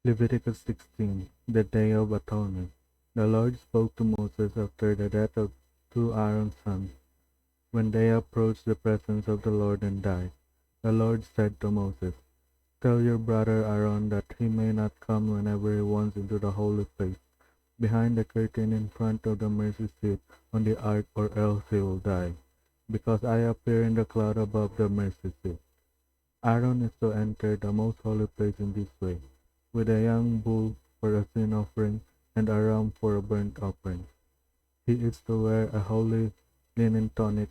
Leviticus 16, the Day of Atonement. The Lord spoke to Moses after the death of two Aaron's sons, when they approached the presence of the Lord and died. The Lord said to Moses, "Tell your brother Aaron that he may not come whenever he wants into the holy place, behind the curtain in front of the mercy seat on the ark, or else he will die, because I appear in the cloud above the mercy seat." Aaron is to enter the most holy place in this way, with a young bull for a sin offering and a ram for a burnt offering. He is to wear a holy linen tunic,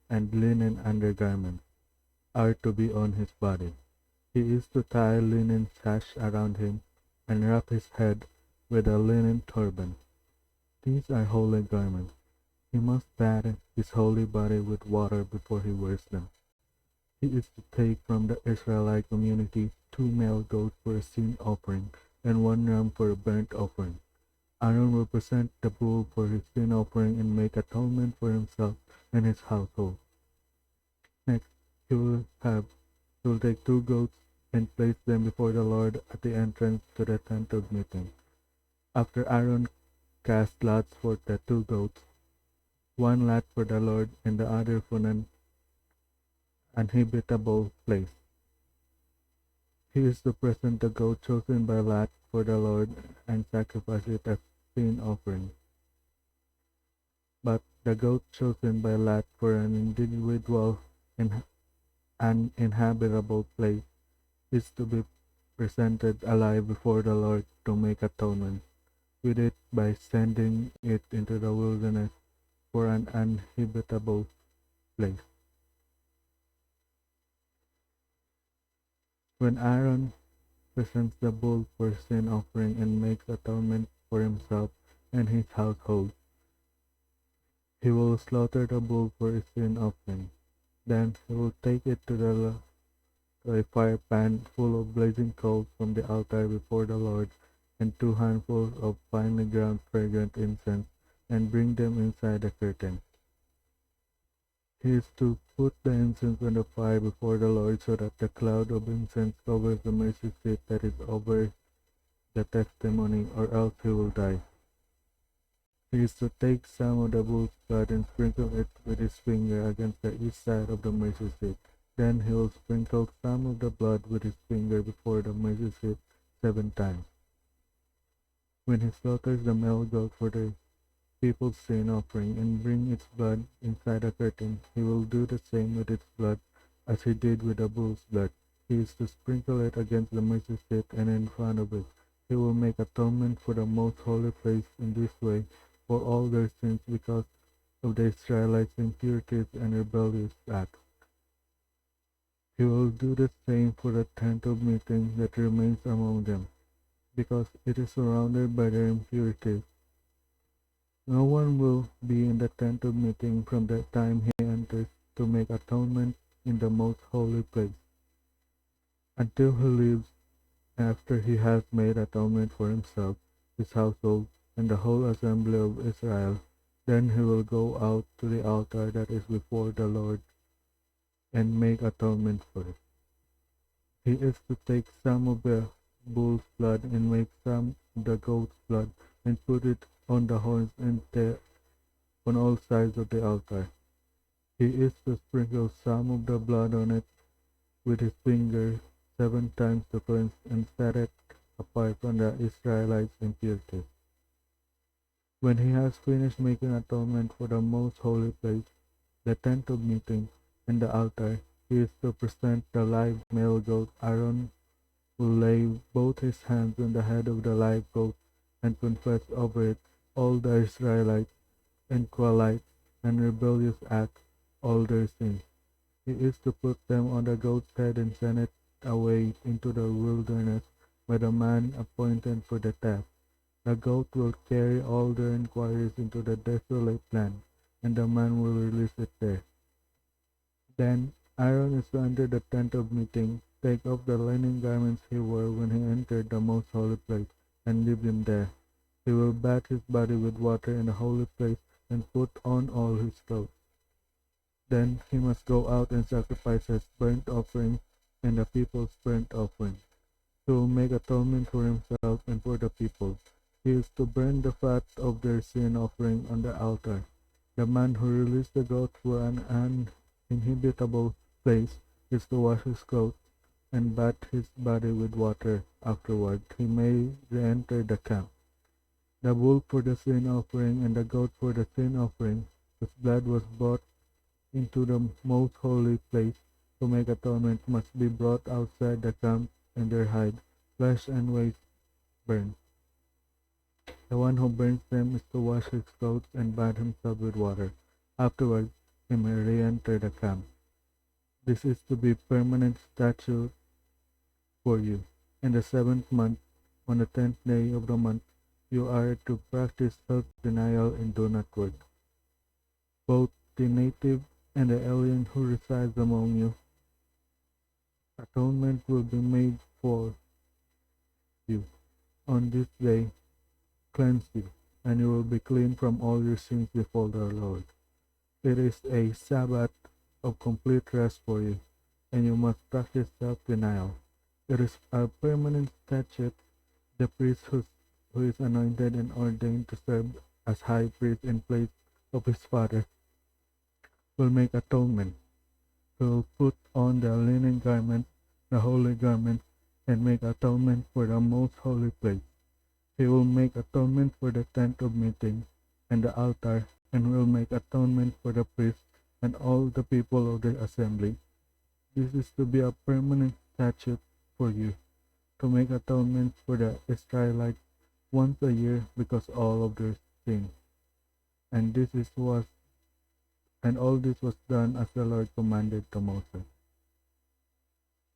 and linen undergarments are to be on his body. He is to tie a linen sash around him and wrap his head with a linen turban. These are holy garments. He must bathe his holy body with water before he wears them. He is to take from the Israelite community 2 male goats for a sin offering and 1 ram for a burnt offering. Aaron will present the bull for his sin offering and make atonement for himself and his household. Next, he will take 2 goats and place them before the Lord at the entrance to the tent of meeting. After Aaron cast lots for the 2 goats, one lot for the Lord and the other for an uninhabitable place. He is to present the goat chosen by lot for the Lord and sacrifice it as sin offering. But the goat chosen by lot for an individual in an inhabitable place is to be presented alive before the Lord to make atonement with it by sending it into the wilderness for an uninhabitable place. When Aaron presents the bull for sin offering and makes atonement for himself and his household, he will slaughter the bull for his sin offering. Then he will take it to a fire pan full of blazing coals from the altar before the Lord, and 2 handfuls of finely ground fragrant incense, and bring them inside the curtain. He is to put the incense on the fire before the Lord so that the cloud of incense covers the mercy seat that is over the testimony, or else he will die. He is to take some of the bull's blood and sprinkle it with his finger against the east side of the mercy seat. Then he will sprinkle some of the blood with his finger before the mercy seat 7 times. When he slaughters the male goat for the people's sin offering and bring its blood inside the curtain, he will do the same with its blood as he did with the bull's blood. He is to sprinkle it against the mercy seat and in front of it. He will make atonement for the most holy place in this way for all their sins because of the Israelites' impurities and rebellious acts. He will do the same for the tent of meeting that remains among them, because it is surrounded by their impurities. No one will be in the tent of meeting from the time he enters to make atonement in the most holy place, until he leaves after he has made atonement for himself, his household, and the whole assembly of Israel. Then he will go out to the altar that is before the Lord and make atonement for it. He is to take some of the bull's blood and make some of the goat's blood and put it on the horns and on all sides of the altar. He is to sprinkle some of the blood on it with his finger 7 times to cleanse and set it apart from the Israelites' impurities. When he has finished making atonement for the most holy place, the tent of meeting, and the altar, he is to present the live male goat. Aaron will lay both his hands on the head of the live goat and confess over it all the Israelites, Israelites, and rebellious acts, all their sins. He is to put them on the goat's head and send it away into the wilderness by the man appointed for the task. The goat will carry all their inquiries into the desolate land, and the man will release it there. Then Aaron is to enter the tent of meeting, take off the linen garments he wore when he entered the most holy place, and leave them there. He will bathe his body with water in the holy place and put on all his clothes. Then he must go out and sacrifice his burnt offering and the people's burnt offering. He will make atonement for himself and for the people. He is to burn the fat of their sin offering on the altar. The man who released the goat for an uninhabitable place is to wash his clothes and bathe his body with water. Afterward, he may re-enter the camp. The bull for the sin offering and the goat for the sin offering, whose blood was brought into the most holy place to make atonement, must be brought outside the camp, and their hide, flesh and waste burned. The one who burns them is to wash his clothes and bathe himself with water. Afterwards, he may re-enter the camp. This is to be permanent statute for you. In the 7th month, on the 10th day of the month, you are to practice self-denial and do not work. Both the native and the alien who resides among you, atonement will be made for you. On this day, cleanse you, and you will be clean from all your sins before the Lord. It is a Sabbath of complete rest for you, and you must practice self-denial. It is a permanent statute. The priest who is anointed and ordained to serve as high priest in place of his father will make atonement. He will put on the linen garment, the holy garment, and make atonement for the most holy place. He will make atonement for the tent of meeting and the altar, and will make atonement for the priest and all the people of the assembly. This is to be a permanent statute for you, to make atonement for the Israelites once a year because all of their sins. And all this was done as the Lord commanded to Moses.